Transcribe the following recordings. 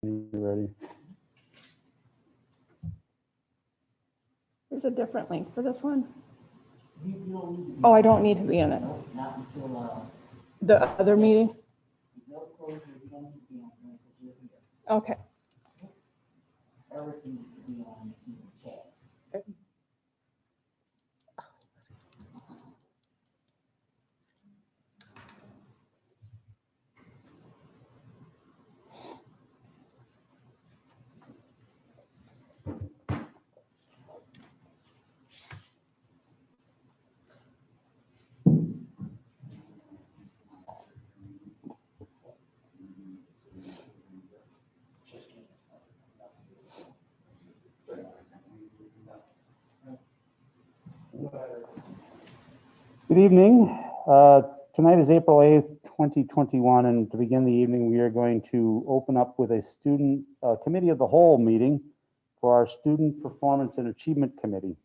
You're ready. There's a different link for this one. Oh, I don't need to be in it. Not until The other meeting? Okay. everything needs to be on the chat. Good evening. Tonight is April 8th, 2021, and to begin the evening, we are going to open up with a student committee of the whole meeting for our Student Performance and Achievement Committee.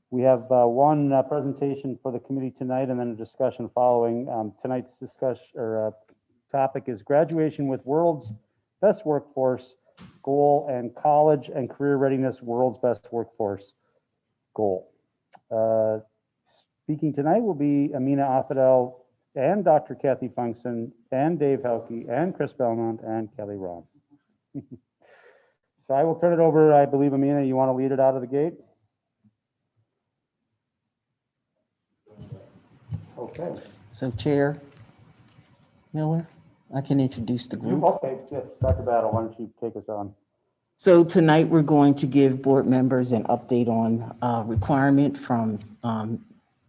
We have one presentation for the committee tonight and then a discussion following. Tonight's discussion or topic is graduation with World's Best Workforce Goal and College and Career Readiness World's Best Workforce Goal. Speaking tonight will be Amina Afadel and Dr. Kathy Funkston and Dave Helke and Chris Belmont and Kelly Rom. So I will turn it over. I believe, Amina, you want to lead it out of the gate? Okay. So Chair Miller, I can introduce the group. Okay, yes, Dr. Battle, why don't you take us on? So tonight we're going to give board members an update on requirement from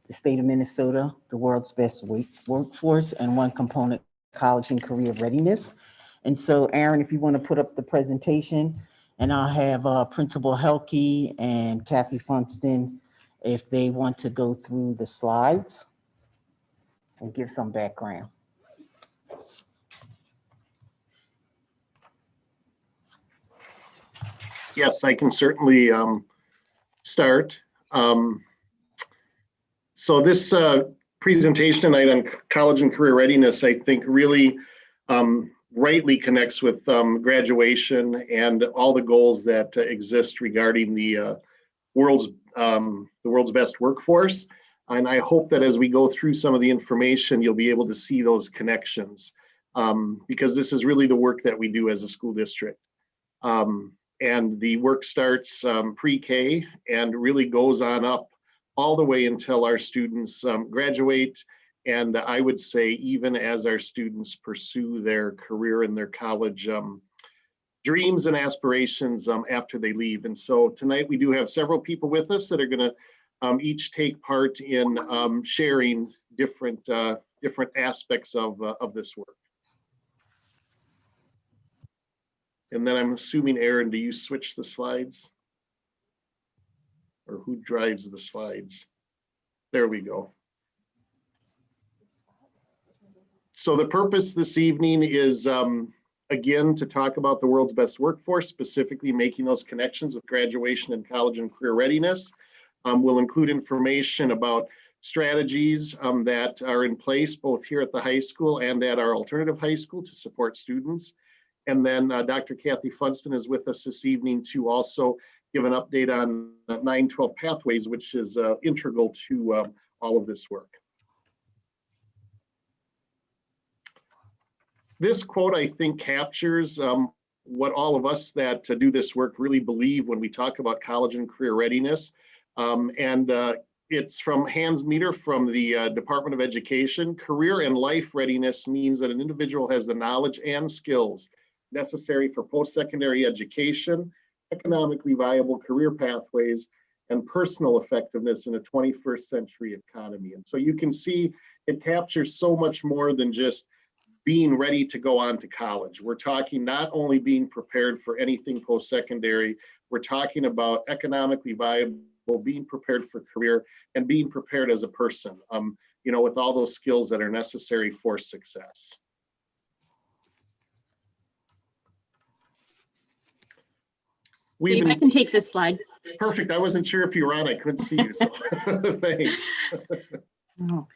the state of Minnesota, the world's best workforce, and one component, college and career readiness. And so Aaron, if you want to put up the presentation, and I'll have Principal Helke and Kathy Funkston, if they want to go through the slides and give some background. Yes, I can certainly start. So this presentation tonight on college and career readiness, I think really rightly connects with graduation and all the goals that exist regarding the world's best workforce. And I hope that as we go through some of the information, you'll be able to see those connections because this is really the work that we do as a school district. And the work starts pre-K and really goes on up all the way until our students graduate. And I would say even as our students pursue their career and their college dreams and aspirations after they leave. And so tonight we do have several people with us that are going to each take part in sharing different aspects of this work. And then I'm assuming, Aaron, do you switch the slides? Or who drives the slides? There we go. So the purpose this evening is, again, to talk about the world's best workforce, specifically making those connections with graduation and college and career readiness. We'll include information about strategies that are in place both here at the high school and at our alternative high school to support students. And then Dr. Kathy Funkston is with us this evening to also give an update on 912 pathways, which is integral to all of this work. This quote, I think, captures what all of us that do this work really believe when we talk about college and career readiness. It's from Hans Meter from the Department of Education. Career and life readiness means that an individual has the knowledge and skills necessary for post-secondary education, economically viable career pathways, and personal effectiveness in a 21st century economy. And so you can see it captures so much more than just being ready to go on to college. We're talking not only being prepared for anything post-secondary, we're talking about economically viable, being prepared for career, and being prepared as a person, you know, with all those skills that are necessary for success. Dave, I can take this slide. Perfect. I wasn't sure if you were on. I couldn't see you. So thanks. Oh.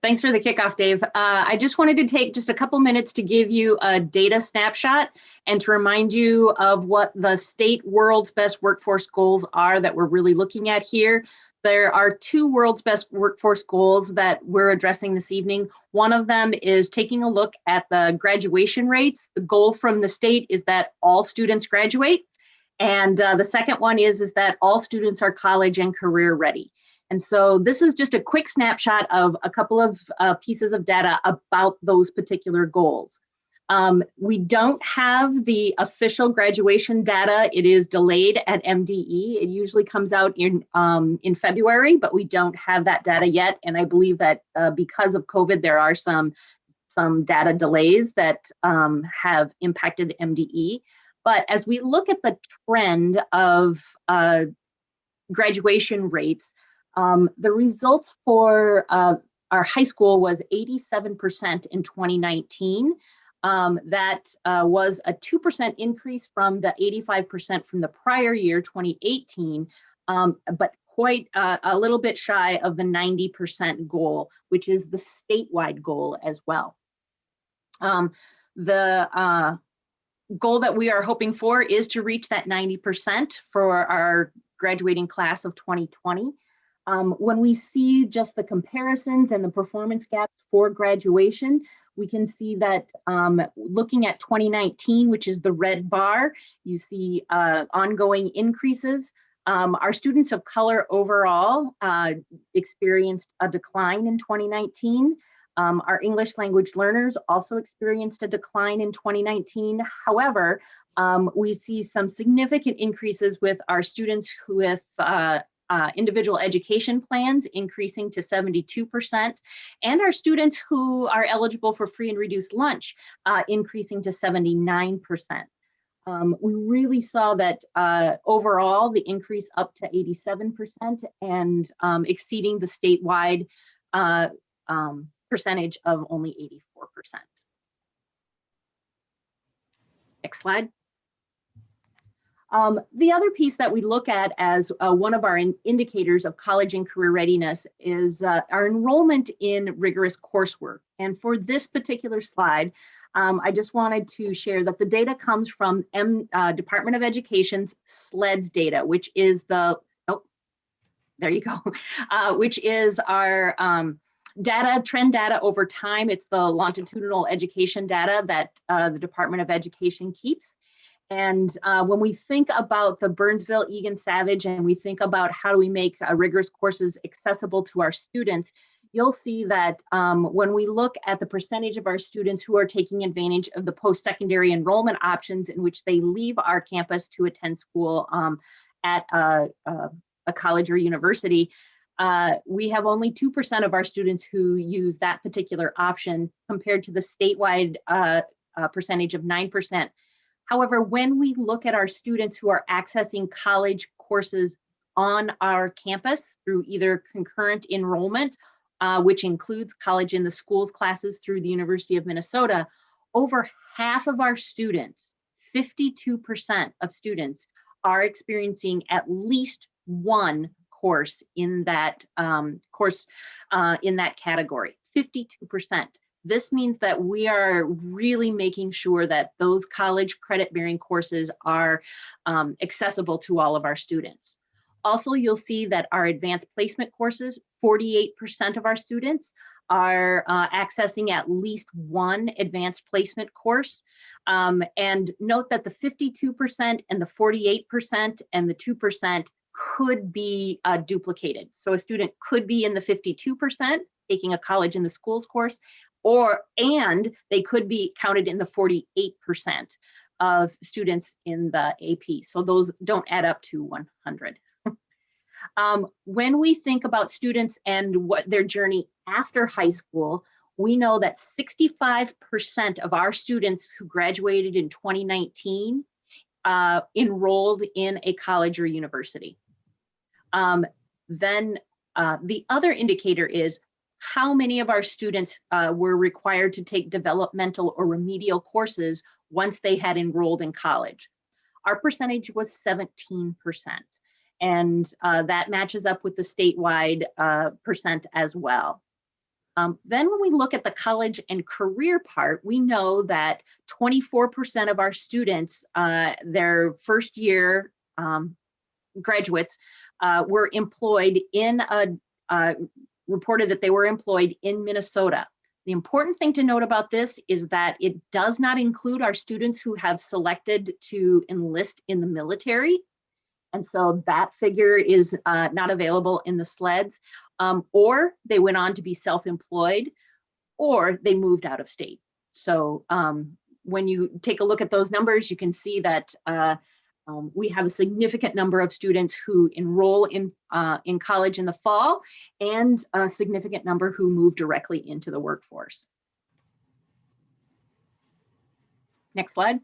Thanks for the kickoff, Dave. I just wanted to take just a couple minutes to give you a data snapshot and to remind you of what the state world's best workforce goals are that we're really looking at here. There are two world's best workforce goals that we're addressing this evening. One of them is taking a look at the graduation rates. The goal from the state is that all students graduate. And the second one is that all students are college and career ready. And so this is just a quick snapshot of a couple of pieces of data about those particular goals. We don't have the official graduation data. It is delayed at MDE. It usually comes out in February, but we don't have that data yet. And I believe that because of COVID, there are some data delays that have impacted MDE. But as we look at the trend of graduation rates, the results for our high school was 87% in 2019. That was a 2% increase from the 85% from the prior year, 2018, but quite a little bit shy of the 90% goal, which is the statewide goal as well. The goal that we are hoping for is to reach that 90% for our graduating class of 2020. When we see just the comparisons and the performance gaps for graduation, we can see that looking at 2019, which is the red bar, you see ongoing increases. Our students of color overall experienced a decline in 2019. Our English language learners also experienced a decline in 2019. However, we see some significant increases with our students with individual education plans increasing to 72%, and our students who are eligible for free and reduced lunch increasing to 79%. We really saw that overall the increase up to 87% and exceeding the statewide percentage of only 84%. Next slide. The other piece that we look at as one of our indicators of college and career readiness is our enrollment in rigorous coursework. And for this particular slide, I just wanted to share that the data comes from Department of Education's SLEDS data, which is the, there you go, which is our trend data over time. It's the longitudinal education data that the Department of Education keeps. And when we think about the Burnsville-Eagan-Savage and we think about how do we make rigorous courses accessible to our students, you'll see that when we look at the percentage of our students who are taking advantage of the post-secondary enrollment options in which they leave our campus to attend school at a college or university, we have only 2% of our students who use that particular option compared to the statewide percentage of 9%. However, when we look at our students who are accessing college courses on our campus through either concurrent enrollment, which includes college in the schools classes through the University of Minnesota, over half of our students, 52% of students, are experiencing at least one course in that category, 52%. This means that we are really making sure that those college credit-bearing courses are accessible to all of our students. Also, you'll see that our advanced placement courses, 48% of our students are accessing at least one advanced placement course. And note that the 52% and the 48% and the 2% could be duplicated. So a student could be in the 52% taking a college in the schools course, and they could be counted in the 48% of students in the AP. So those don't add up to 100. When we think about students and what their journey after high school, we know that 65% of our students who graduated in 2019 enrolled in a college or university. Then the other indicator is how many of our students were required to take developmental or remedial courses once they had enrolled in college. Our percentage was 17%. and that matches up with the statewide percent as well. Then when we look at the college and career part, we know that 24% of our students, their first year graduates, were employed in reported that they were employed in Minnesota. The important thing to note about this is that it does not include our students who have selected to enlist in the military. And so that figure is not available in the sleds, or they went on to be self-employed, or they moved out of state. So when you take a look at those numbers, you can see that we have a significant number of students who enroll in college in the fall, and a significant number who move directly into the workforce. Next slide.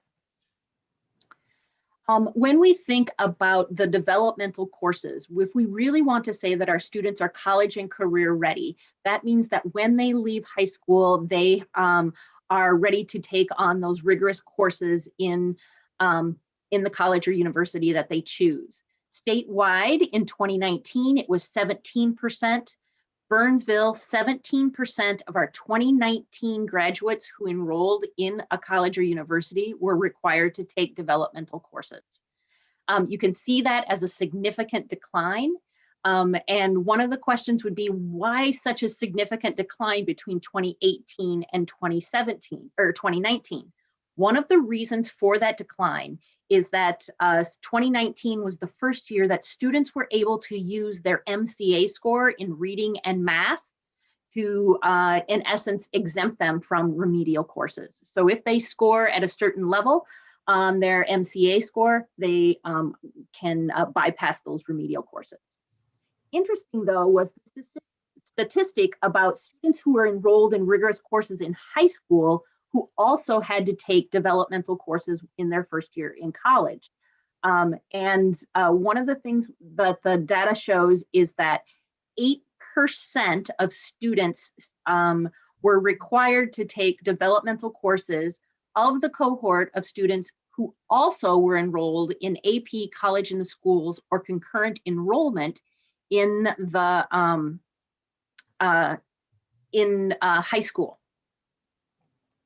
When we think about the developmental courses, if we really want to say that our students are college and career ready, that means that when they leave high school, they are ready to take on those rigorous courses in the college or university that they choose. Statewide in 2019, it was 17%. Burnsville, 17% of our 2019 graduates who enrolled in a college or university were required to take developmental courses. You can see that as a significant decline. And one of the questions would be, why such a significant decline between 2018 and 2017 or 2019? One of the reasons for that decline is that 2019 was the first year that students were able to use their MCA score in reading and math to, in essence, exempt them from remedial courses. So if they score at a certain level on their MCA score, they can bypass those remedial courses. Interesting, though, was the statistic about students who were enrolled in rigorous courses in high school who also had to take developmental courses in their first year in college. And one of the things that the data shows is that 8% of students were required to take developmental courses of the cohort of students who also were enrolled in AP College in the Schools or concurrent enrollment in the high school.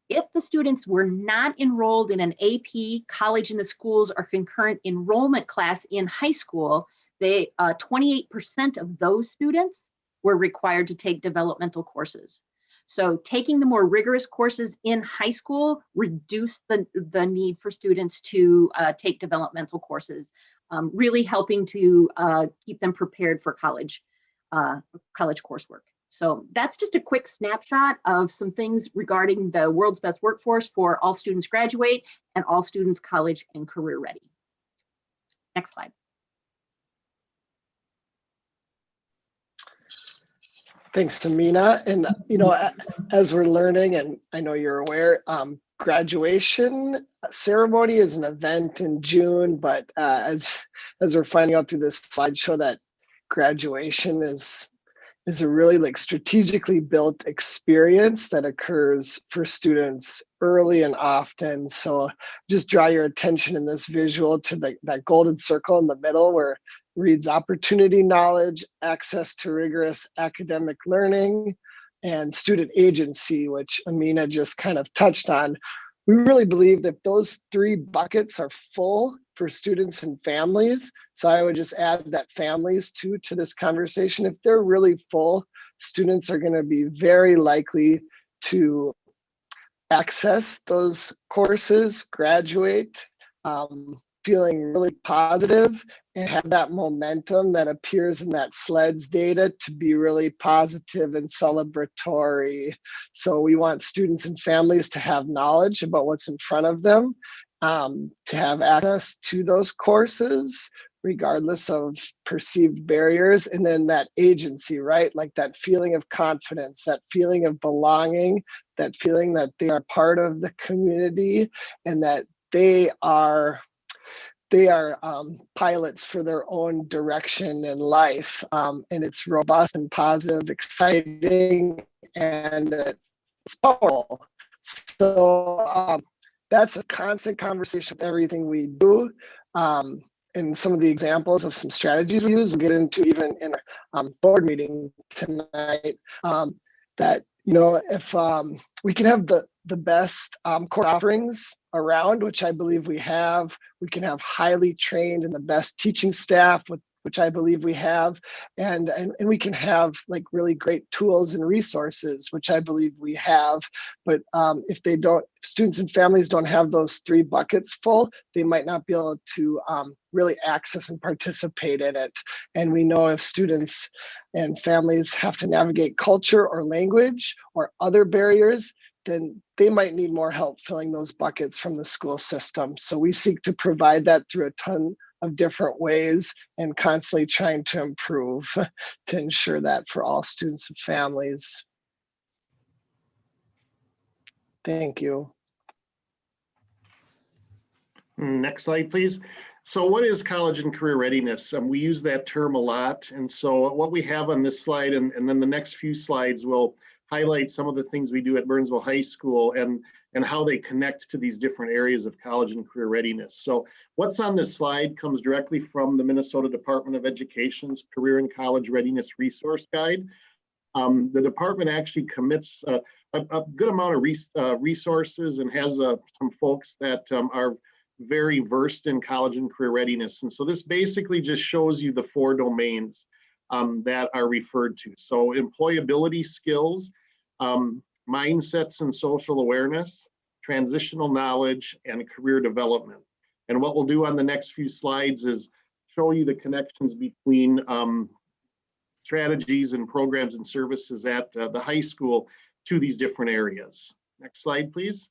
If the students were not enrolled in an AP College in the Schools or concurrent enrollment class in high school, 28% of those students were required to take developmental courses. So taking the more rigorous courses in high school reduced the need for students to take developmental courses, really helping to keep them prepared for college coursework. So that's just a quick snapshot of some things regarding the world's best workforce for all students graduate and all students college and career ready. Next slide. Thanks, Tamina. And, you know, as we're learning, and I know you're aware, graduation ceremony is an event in June, but as we're finding out through this slideshow, that graduation is a really like strategically built experience that occurs for students early and often. So just draw your attention in this visual to that golden circle in the middle where it reads opportunity, knowledge, access to rigorous academic learning, and student agency, which Amina just kind of touched on. We really believe that those three buckets are full for students and families. So I would just add that families too to this conversation. If they're really full, students are going to be very likely to access those courses, graduate, feeling really positive, and have that momentum that appears in that SLEDS data to be really positive and celebratory. So we want students and families to have knowledge about what's in front of them, to have access to those courses, regardless of perceived barriers, and then that agency, right? Like that feeling of confidence, that feeling of belonging, that feeling that they are part of the community and that they are pilots for their own direction in life. And it's robust and positive, exciting, and it's powerful. So that's a constant conversation with everything we do. and some of the examples of some strategies we use, we'll get into even in our board meeting tonight, that, you know, if we can have the best core offerings around, which I believe we have, we can have highly trained and the best teaching staff, which I believe we have, and we can have like really great tools and resources, which I believe we have. But if students and families don't have those three buckets full, they might not be able to really access and participate in it. And we know if students and families have to navigate culture or language or other barriers, then they might need more help filling those buckets from the school system. So we seek to provide that through a ton of different ways and constantly trying to improve to ensure that for all students and families. Thank you. Next slide, please. So what is college and career readiness? We use that term a lot. And so what we have on this slide, and then the next few slides will highlight some of the things we do at Burnsville High School and how they connect to these different areas of college and career readiness. So what's on this slide comes directly from the Minnesota Department of Education's Career and College Readiness Resource Guide. The department actually commits a good amount of resources and has some folks that are very versed in college and career readiness. And so this basically just shows you the 4 domains that are referred to. So employability skills, mindsets and social awareness, transitional knowledge, and career development. And what we'll do on the next few slides is show you the connections between strategies and programs and services at the high school to these different areas. Next slide, please.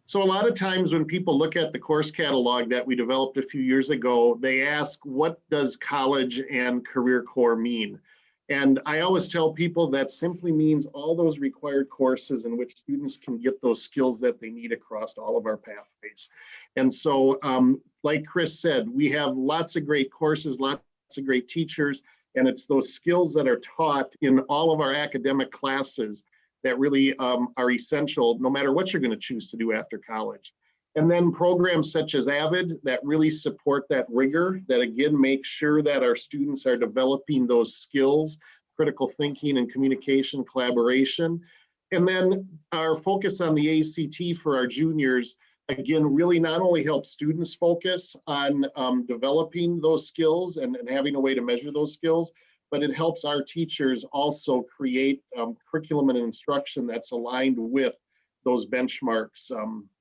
So a lot of times when people look at the course catalog that we developed a few years ago, they ask, what does college and career core mean? And I always tell people that simply means all those required courses in which students can get those skills that they need across all of our pathways. And so, like Chris said, we have lots of great courses, lots of great teachers, and it's those skills that are taught in all of our academic classes that really are essential no matter what you're going to choose to do after college. And then programs such as AVID that really support that rigor, that again make sure that our students are developing those skills, critical thinking and communication, collaboration. And then our focus on the ACT for our juniors, again, really not only helps students focus on developing those skills and having a way to measure those skills, but it helps our teachers also create curriculum and instruction that's aligned with those benchmarks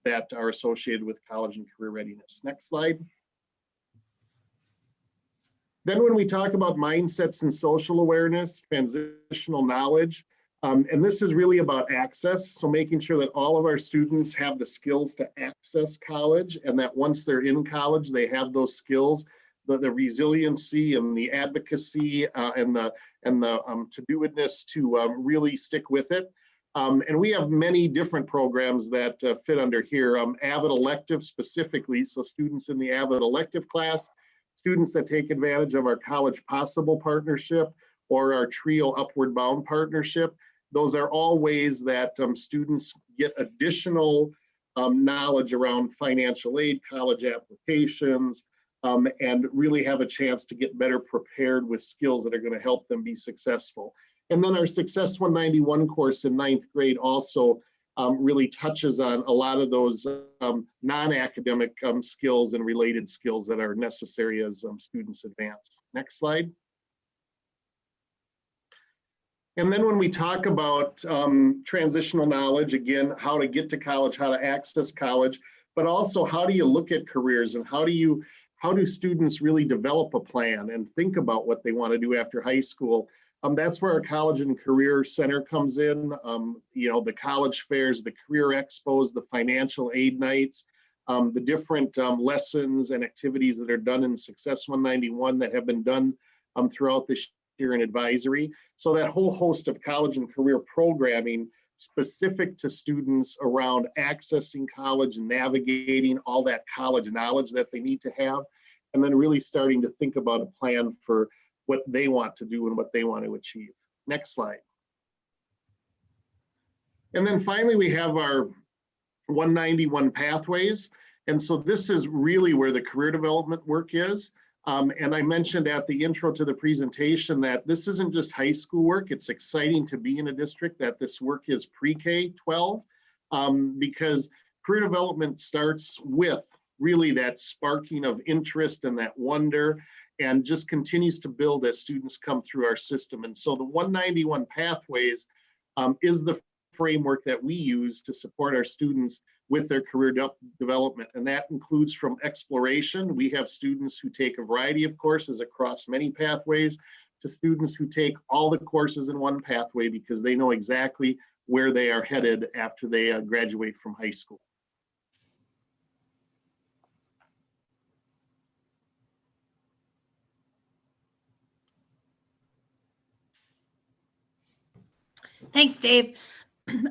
that are associated with college and career readiness. Next slide. Then when we talk about mindsets and social awareness, transitional knowledge, and this is really about access. So making sure that all of our students have the skills to access college and that once they're in college, they have those skills, the resiliency and the advocacy and the to-do-itness to really stick with it. And we have many different programs that fit under here. AVID elective specifically, so students in the AVID elective class, students that take advantage of our College Possible partnership or our TRIO Upward Bound partnership. Those are all ways that students get additional knowledge around financial aid, college applications, and really have a chance to get better prepared with skills that are going to help them be successful. And then our Success 191 course in 9th grade also really touches on a lot of those non-academic skills and related skills that are necessary as students advance. Next slide. And then when we talk about transitional knowledge, again, how to get to college, how to access college, but also how do you look at careers and how do students really develop a plan and think about what they want to do after high school? That's where our College and Career Center comes in. You know, the college fairs, the career expos, the financial aid nights, the different lessons and activities that are done in Success 191 that have been done throughout this year in advisory. So that whole host of college and career programming specific to students around accessing college and navigating all that college knowledge that they need to have, and then really starting to think about a plan for what they want to do and what they want to achieve. Next slide. And then finally, we have our 191 pathways. And so this is really where the career development work is. And I mentioned at the intro to the presentation that this isn't just high school work. It's exciting to be in a district that this work is pre-K-12 because career development starts with really that sparking of interest and that wonder, and just continues to build as students come through our system. And so the 191 Pathways is the framework that we use to support our students with their career development. And that includes from exploration. We have students who take a variety of courses across many pathways, to students who take all the courses in one pathway because they know exactly where they are headed after they graduate from high school. Thanks, Dave.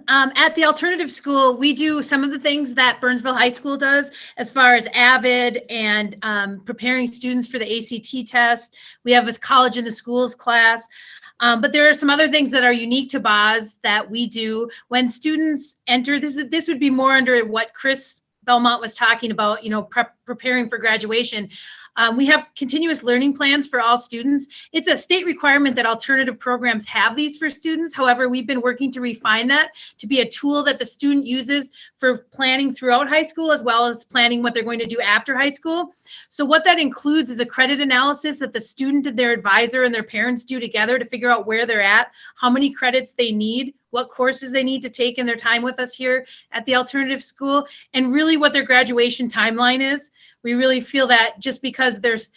At the alternative school, we do some of the things that Burnsville High School does as far as AVID and preparing students for the ACT test. We have a college in the schools class. But there are some other things that are unique to BOZ that we do when students enter. This would be more under what Chris Belmont was talking about, you know, preparing for graduation. We have continuous learning plans for all students. It's a state requirement that alternative programs have these for students. However, we've been working to refine that to be a tool that the student uses for planning throughout high school, as well as planning what they're going to do after high school. So what that includes is a credit analysis that the student and their advisor and their parents do together to figure out where they're at, how many credits they need, what courses they need to take in their time with us here at the alternative school, and really what their graduation timeline is. We really feel that just because there's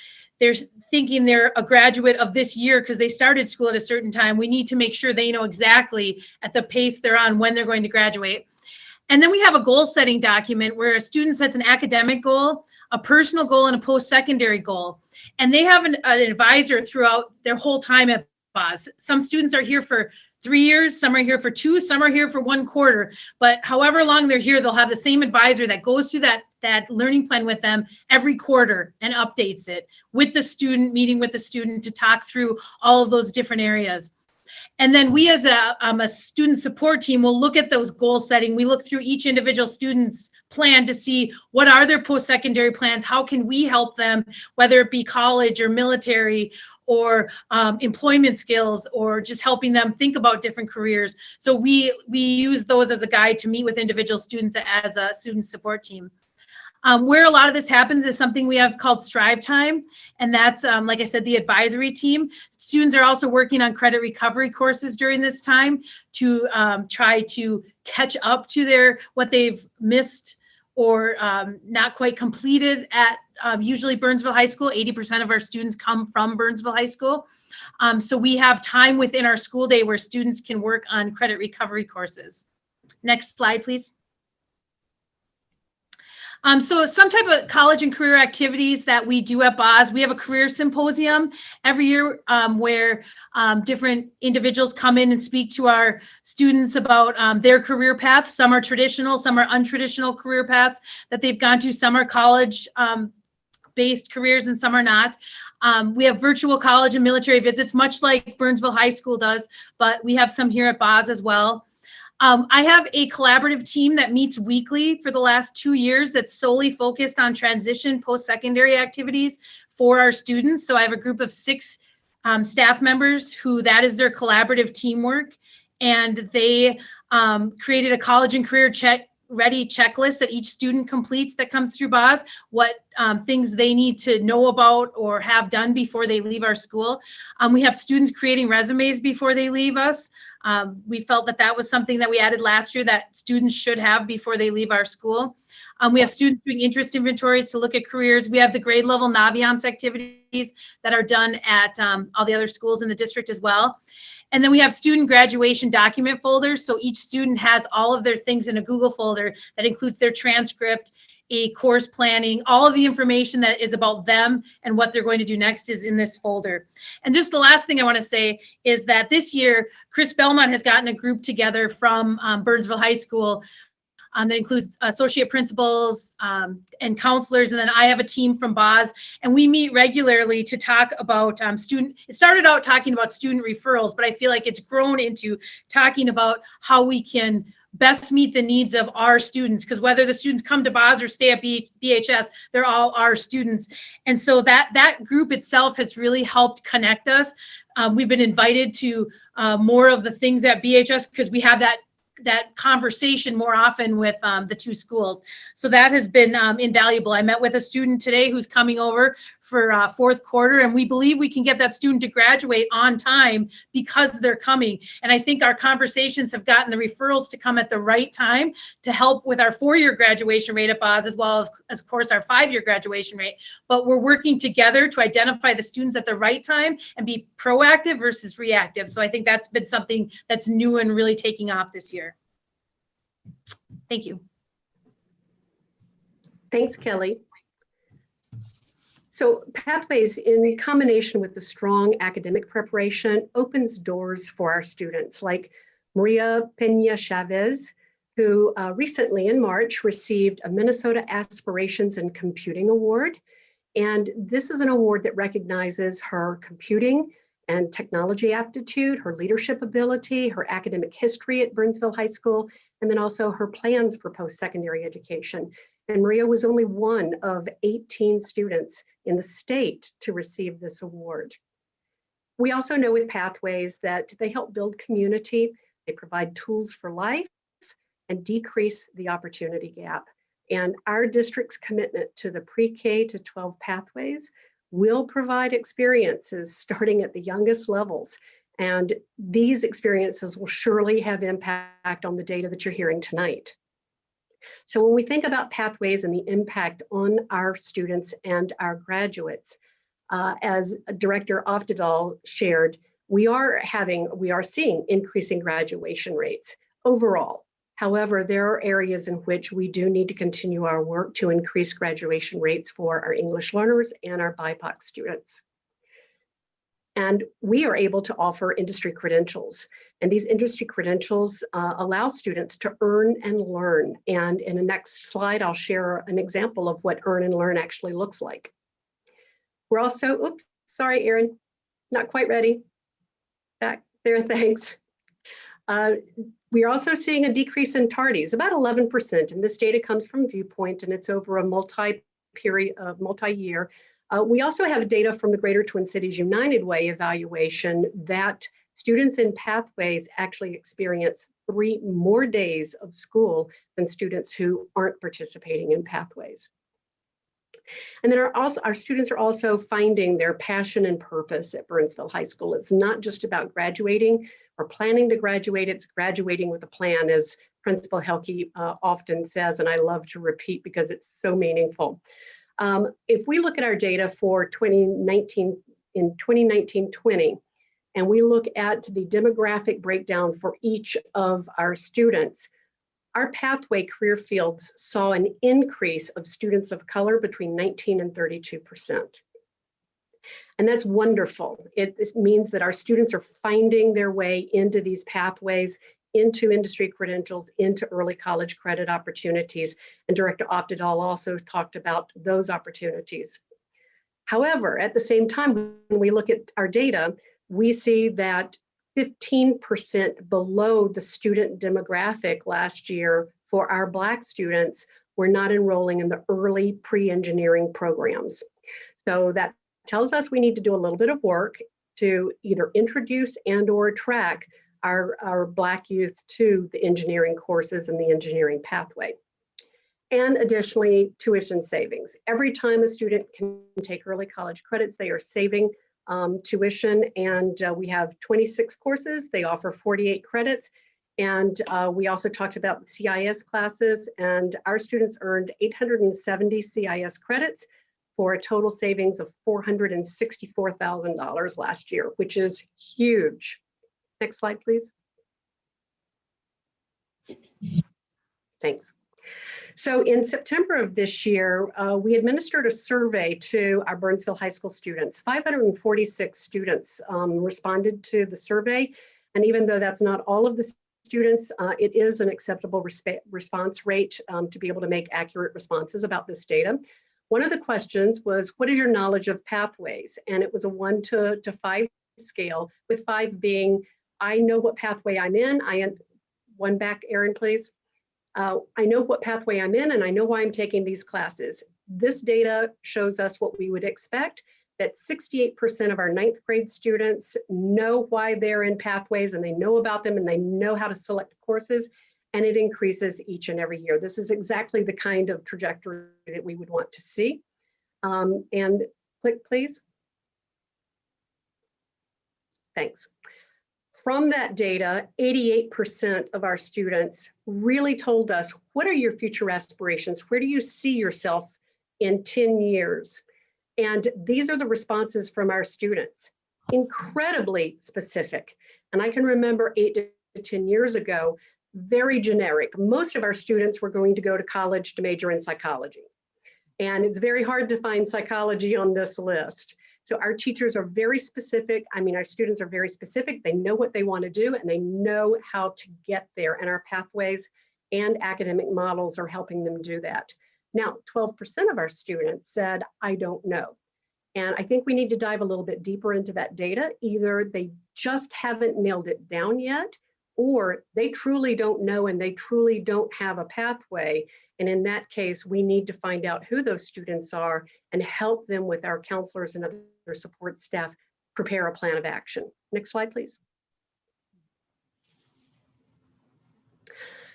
thinking they're a graduate of this year because they started school at a certain time, we need to make sure they know exactly at the pace they're on when they're going to graduate. And then we have a goal setting document where a student sets an academic goal, a personal goal, and a post-secondary goal. And they have an advisor throughout their whole time at BOZ. Some students are here for 3 years, some are here for 2, some are here for 1 quarter. But however long they're here, they'll have the same advisor that goes through that learning plan with them every quarter and updates it with the student, meeting with the student to talk through all of those different areas. And then we as a student support team will look at those goal setting. We look through each individual student's plan to see what are their post-secondary plans, how can we help them, whether it be college or military or employment skills, or just helping them think about different careers. So we use those as a guide to meet with individual students as a student support team. Where a lot of this happens is something we have called Strive Time. And that's, like I said, the advisory team. Students are also working on credit recovery courses during this time to try to catch up to what they've missed or not quite completed at usually Burnsville High School. 80% of our students come from Burnsville High School. So we have time within our school day where students can work on credit recovery courses. Next slide, please. So some type of college and career activities that we do at BOZ, we have a career symposium every year where different individuals come in and speak to our students about their career path. Some are traditional, some are untraditional career paths that they've gone to. Some are college based careers and some are not. We have virtual college and military visits, much like Burnsville High School does, but we have some here at BOZ as well. I have a collaborative team that meets weekly for the last 2 years that's solely focused on transition post-secondary activities for our students. So I have a group of 6 staff members who that is their collaborative teamwork. And they created a college and career ready checklist that each student completes that comes through BOZ, what things they need to know about or have done before they leave our school. We have students creating resumes before they leave us. We felt that was something that we added last year that students should have before they leave our school. We have students doing interest inventories to look at careers. We have the grade level Naviance activities that are done at all the other schools in the district as well. And then we have student graduation document folders. So each student has all of their things in a Google folder that includes their transcript, a course planning, all of the information that is about them and what they're going to do next is in this folder. And just the last thing I want to say is that this year, Chris Belmont has gotten a group together from Burnsville High School that includes associate principals and counselors. And then I have a team from BOZ, and we meet regularly to talk about it started out talking about student referrals, but I feel like it's grown into talking about how we can best meet the needs of our students, because whether the students come to Boz or stay at BHS, they're all our students. And so that group itself has really helped connect us. We've been invited to more of the things at BHS because we have that conversation more often with the two schools. So that has been invaluable. I met with a student today who's coming over for fourth quarter, and we believe we can get that student to graduate on time because they're coming. And I think our conversations have gotten the referrals to come at the right time to help with our 4-year graduation rate at Boz, as well as of course, our 5-year graduation rate. But we're working together to identify the students at the right time and be proactive versus reactive. So I think that's been something that's new and really taking off this year. Thank you. Thanks, Kelly. So Pathways, in combination with the strong academic preparation, opens doors for our students like Maria Pena Chavez, who recently in March received a Minnesota Aspirations in Computing Award. And this is an award that recognizes her computing and technology aptitude, her leadership ability, her academic history at Burnsville High School, and then also her plans for post-secondary education. And Maria was only one of 18 students in the state to receive this award. We also know with Pathways that they help build community, they provide tools for life, and decrease the opportunity gap. And our district's commitment to the pre-K to 12 Pathways will provide experiences starting at the youngest levels. And these experiences will surely have impact on the data that you're hearing tonight. So when we think about Pathways and the impact on our students and our graduates, as Director Oftedal shared, we are seeing increasing graduation rates overall. However, there are areas in which we do need to continue our work to increase graduation rates for our English learners and our BIPOC students. And we are able to offer industry credentials. And these industry credentials allow students to earn and learn. And in the next slide, I'll share an example of what earn and learn actually looks like. We're also, oops, sorry, Erin, not quite ready. Back there, thanks. We are also seeing a decrease in tardies, about 11%. And this data comes from Viewpoint, and it's over a multi-year. We also have data from the Greater Twin Cities United Way evaluation that students in Pathways actually experience 3 more days of school than students who aren't participating in Pathways. And then our students are also finding their passion and purpose at Burnsville High School. It's not just about graduating or planning to graduate, it's graduating with a plan, as Principal Helke often says, and I love to repeat because it's so meaningful. If we look at our data for 2019-20, and we look at the demographic breakdown for each of our students, our Pathway career fields saw an increase of students of color between 19 and 32%. And that's wonderful. It means that our students are finding their way into these pathways, into industry credentials, into early college credit opportunities. And Director Oftedal also talked about those opportunities. However, at the same time, when we look at our data, we see that 15% below the student demographic last year for our Black students were not enrolling in the early pre-engineering programs. So that tells us we need to do a little bit of work to either introduce and or attract our Black youth to the engineering courses and the engineering pathway. And additionally, tuition savings. Every time a student can take early college credits, they are saving tuition, and we have 26 courses. They offer 48 credits. And we also talked about CIS classes, and our students earned 870 CIS credits for a total savings of $464,000 last year, which is huge. Next slide, please. Thanks. So in September of this year, we administered a survey to our Burnsville High School students. 546 students responded to the survey. And even though that's not all of the students, it is an acceptable response rate to be able to make accurate responses about this data. One of the questions was, what is your knowledge of pathways? And it was a 1 to 5 scale, with 5 being, I know what pathway I'm in. One back, Erin, please. I know what pathway I'm in and I know why I'm taking these classes. This data shows us what we would expect, that 68% of our 9th grade students know why they're in pathways and they know about them and they know how to select courses, and it increases each and every year. This is exactly the kind of trajectory that we would want to see. And click, please. Thanks. From that data, 88% of our students really told us, what are your future aspirations? Where do you see yourself in 10 years? And these are the responses from our students, incredibly specific. And I can remember 8 to 10 years ago, very generic. Most of our students were going to go to college to major in psychology. And it's very hard to find psychology on this list. So our teachers are very specific. I mean, our students are very specific. They know what they want to do and they know how to get there. And our pathways and academic models are helping them do that. Now, 12% of our students said, I don't know. And I think we need to dive a little bit deeper into that data. Either they just haven't nailed it down yet, or they truly don't know and they truly don't have a pathway. And in that case, we need to find out who those students are and help them with our counselors and other support staff prepare a plan of action. Next slide, please.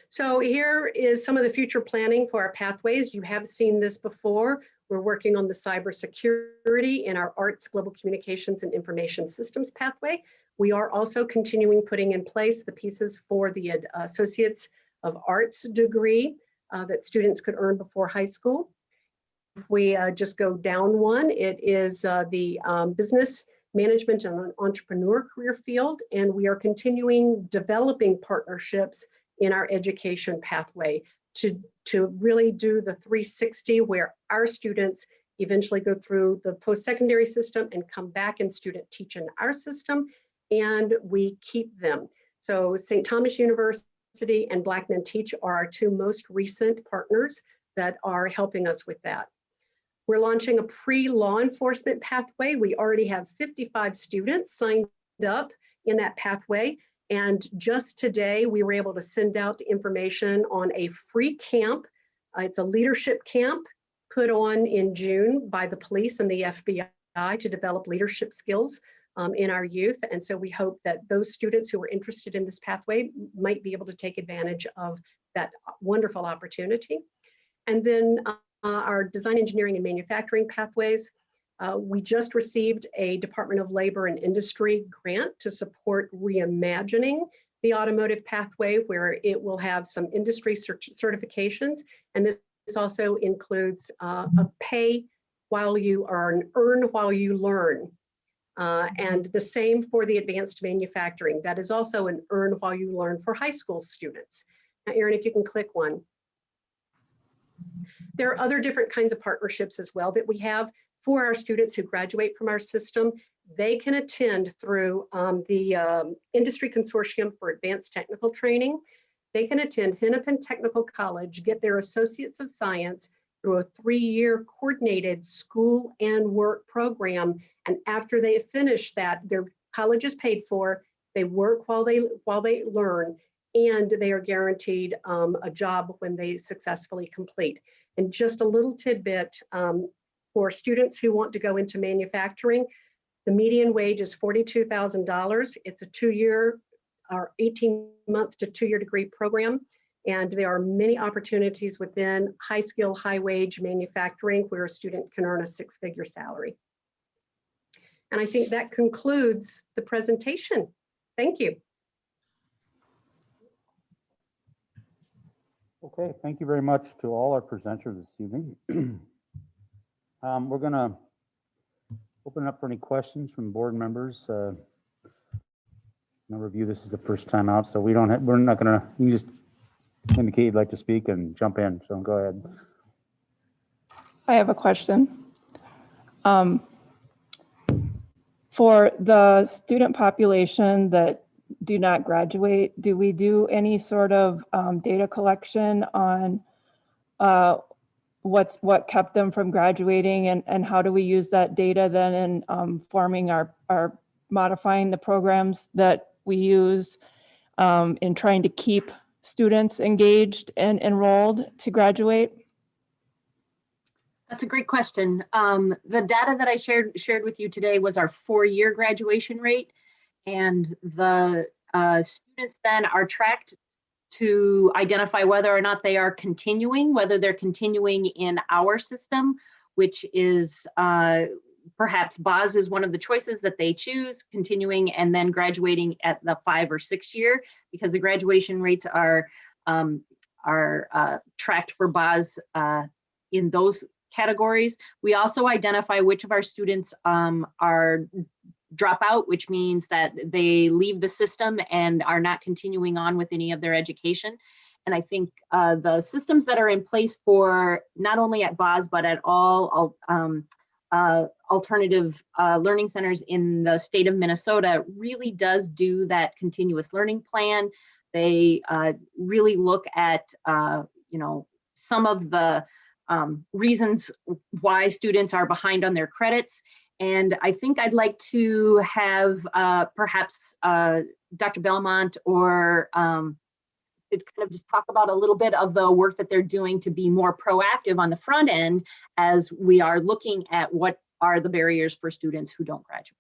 So here is some of the future planning for our pathways. You have seen this before. We're working on the cybersecurity in our arts, global communications, and information systems pathway. We are also continuing putting in place the pieces for the Associates of Arts degree that students could earn before high school. If we just go down one, it is the business management and entrepreneur career field, and we are continuing developing partnerships in our education pathway to really do the 360, where our students eventually go through the post-secondary system and come back and student teach in our system, and we keep them. So St. Thomas University and Black Men Teach are our two most recent partners that are helping us with that. We're launching a pre-law enforcement pathway. We already have 55 students signed up in that pathway. And just today, we were able to send out information on a free camp. It's a leadership camp put on in June by the police and the FBI to develop leadership skills in our youth. And so we hope that those students who are interested in this pathway might be able to take advantage of that wonderful opportunity. And then our design, engineering, and manufacturing pathways. We just received a Department of Labor and Industry grant to support reimagining the automotive pathway, where it will have some industry certifications. And this also includes a pay while you earn, earn while you learn. And the same for the advanced manufacturing. That is also an earn while you learn for high school students. Now, Erin, if you can click one. There are other different kinds of partnerships as well that we have for our students who graduate from our system. They can attend through the Industry Consortium for Advanced Technical Training. They can attend Hennepin Technical College, get their Associates of Science through a 3-year coordinated school and work program. And after they finish that, their college is paid for, they work while they learn, and they are guaranteed a job when they successfully complete. And just a little tidbit, for students who want to go into manufacturing, the median wage is $42,000. It's a 2-year or 18-month to 2-year degree program. And there are many opportunities within high skill, high wage manufacturing where a student can earn a 6-figure salary. And I think that concludes the presentation. Thank you. Okay, thank you very much to all our presenters this evening. We're going to open up for any questions from board members. No review, this is the first time out, so we're not going to, you just indicate you'd like to speak and jump in, so go ahead. I have a question. For the student population that do not graduate, do we do any sort of data collection on what kept them from graduating, and how do we use that data then in forming our modifying the programs that we use in trying to keep students engaged and enrolled to graduate? That's a great question. The data that I shared with you today was our 4-year graduation rate, and the students then are tracked to identify whether or not they are continuing, whether they're continuing in our system, which is perhaps BOZ is one of the choices that they choose, continuing and then graduating at the 5 or 6 year, because the graduation rates are tracked for BOZ in those categories. We also identify which of our students are dropout, which means that they leave the system and are not continuing on with any of their education. And I think the systems that are in place for not only at BOZ, but at all alternative learning centers in the state of Minnesota really does do that continuous learning plan. They really look at, some of the reasons why students are behind on their credits. And I think I'd like to have perhaps Dr. Belmont or to kind of just talk about a little bit of the work that they're doing to be more proactive on the front end as we are looking at what are the barriers for students who don't graduate.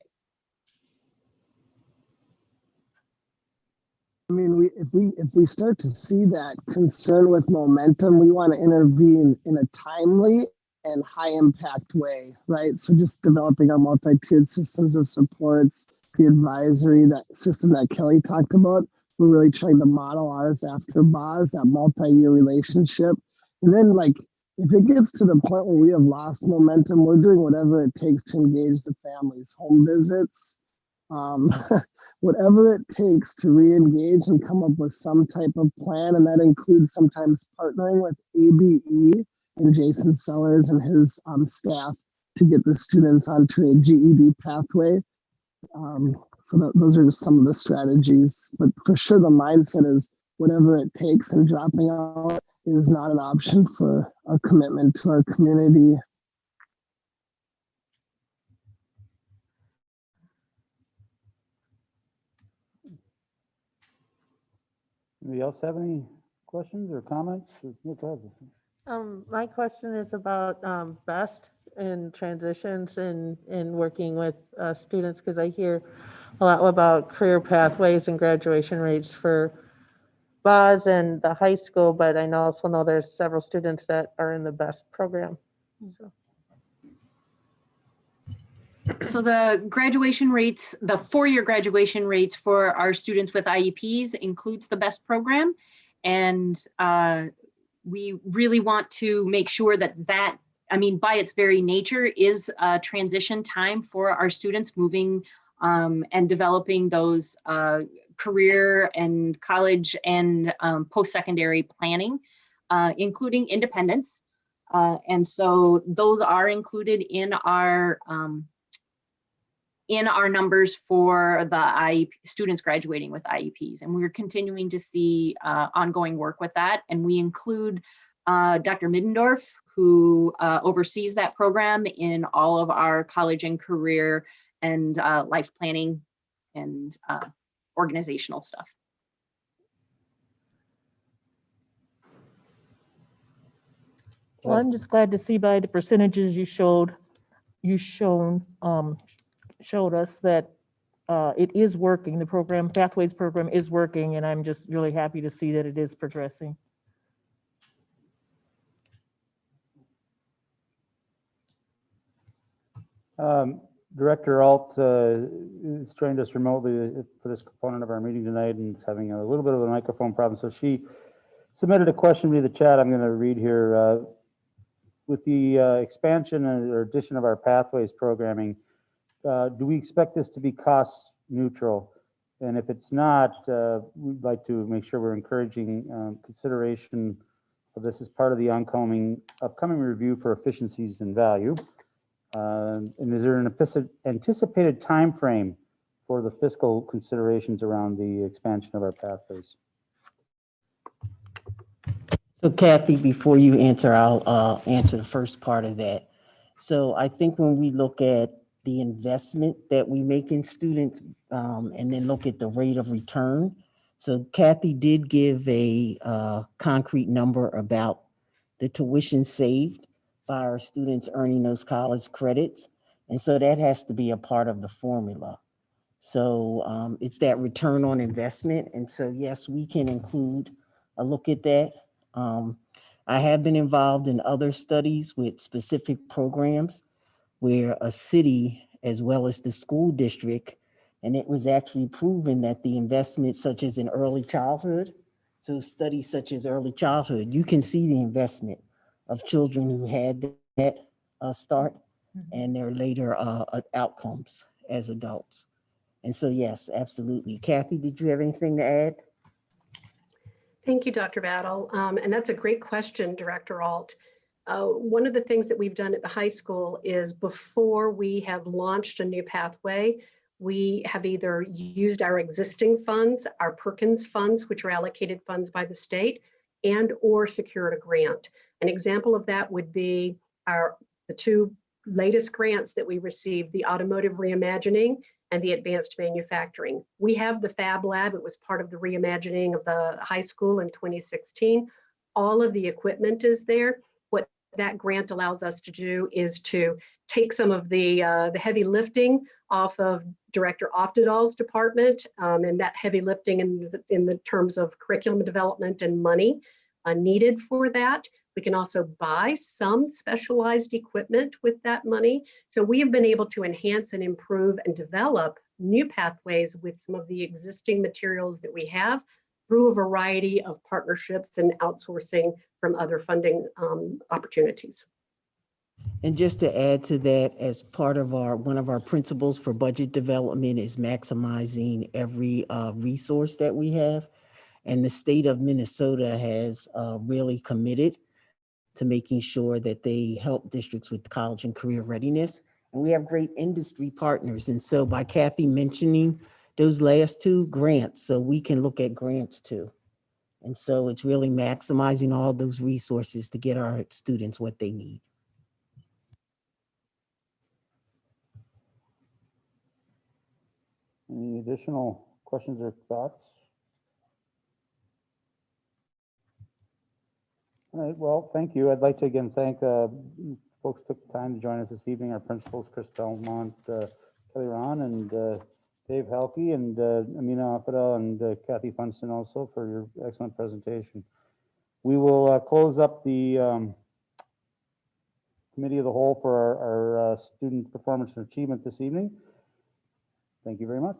I mean, if we start to see that concern with momentum, we want to intervene in a timely and high impact way, right? So just developing our multi-tiered systems of supports, the advisory, that system that Kelly talked about, we're really trying to model ours after BOZ, that multi-year relationship. And then if it gets to the point where we have lost momentum, we're doing whatever it takes to engage the families, home visits, whatever it takes to re-engage and come up with some type of plan. And that includes sometimes partnering with ABE and Jason Sellers and his staff to get the students onto a GED pathway. So those are just some of the strategies, but for sure the mindset is whatever it takes, and dropping out is not an option for our commitment to our community. Anybody else have any questions or comments? Yeah, go ahead. My question is about BEST and transitions and working with students, because I hear a lot about career pathways and graduation rates for BOZ and the high school, but I also know there's several students that are in the BEST program. So the graduation rates, the 4-year graduation rates for our students with IEPs includes the BEST program. And we really want to make sure that by its very nature is a transition time for our students moving and developing those career and college and post-secondary planning, including independence. And so those are included in our numbers for the IEP students graduating with IEPs. And we're continuing to see ongoing work with that. And we include Dr. Middendorf, who oversees that program in all of our college and career and life planning and organizational stuff. Well, I'm just glad to see by the percentages you showed us that it is working. The program, Pathways program, is working, and I'm just really happy to see that it is progressing. Director Alt has joined us remotely for this component of our meeting tonight and is having a little bit of a microphone problem. So she submitted a question via the chat. I'm going to read here. With the expansion or addition of our Pathways programming, do we expect this to be cost neutral? And if it's not, we'd like to make sure we're encouraging consideration of this as part of the upcoming review for efficiencies and value. And is there an anticipated time frame for the fiscal considerations around the expansion of our Pathways? So Kathy, before you answer, I'll answer the first part of that. So I think when we look at the investment that we make in students and then look at the rate of return, So Kathy did give a concrete number about the tuition saved by our students earning those college credits. And so that has to be a part of the formula. So it's that return on investment. And so, yes, we can include a look at that. I have been involved in other studies with specific programs where a city, as well as the school district, and it was actually proven that the investment such as in early childhood, so studies such as early childhood, you can see the investment of children who had that start and their later outcomes as adults. And so, yes, absolutely. Kathy, did you have anything to add? Thank you, Dr. Battle. And that's a great question, Director Alt. One of the things that we've done at the high school is before we have launched a new pathway, we have either used our existing funds, our Perkins funds, which are allocated funds by the state, and or secured a grant. An example of that would be the two latest grants that we received, the Automotive Reimagining and the Advanced Manufacturing. We have the Fab Lab. It was part of the reimagining of the high school in 2016. All of the equipment is there. What that grant allows us to do is to take some of the heavy lifting off of Director Oftedal's department, and that heavy lifting in the terms of curriculum development and money needed for that. We can also buy some specialized equipment with that money. So we have been able to enhance and improve and develop new pathways with some of the existing materials that we have through a variety of partnerships and outsourcing from other funding opportunities. And just to add to that, as part of one of our principles for budget development is maximizing every resource that we have. And the state of Minnesota has really committed to making sure that they help districts with college and career readiness. And we have great industry partners. And so by Kathy mentioning those last two grants, so we can look at grants too. And so it's really maximizing all those resources to get our students what they need. Any additional questions or thoughts? All right, well, thank you. I'd like to again thank folks who took the time to join us this evening, our principals, Chris Belmont, Kelly Ron, and Dave Helke, and Amina Afada, and Kathy Funston also for your excellent presentation. We will close up the Committee of the Whole for our student performance and achievement this evening. Thank you very much.